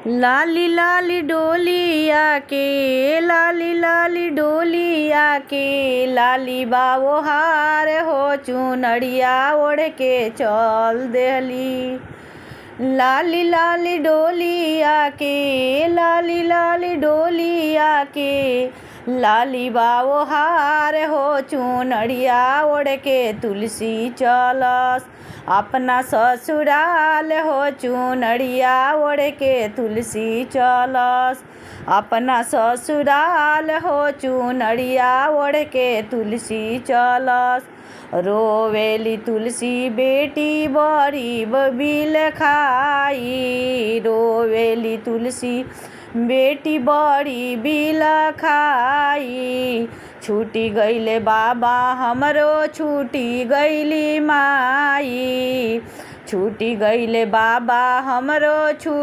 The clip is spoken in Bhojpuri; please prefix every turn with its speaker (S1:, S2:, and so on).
S1: लाली लाली डोलिया के लाली लाली डोलिया के लाली बाबो हार हो चुनरिया ओढ़ के चल देहली। लाली लाली डोलिया के लाली लाली डोलिया के लाली बाबो हार हो चुनरिया ओढ़ के तुलसी चलस अपना ससुराल हो चुनरिया ओढ़ के तुलसी चलस अपना ससुराल हो चुनरिया ओढ़ के तुलसी चलस। रोवेली तुलसी बेटी बड़ी बबिल खाई रोवेली तुलसी बेटी बड़ी बिल खाई। छूटी गईले बाबा हमरो छूटी गईली माई छूटी गईले बाबा हमरो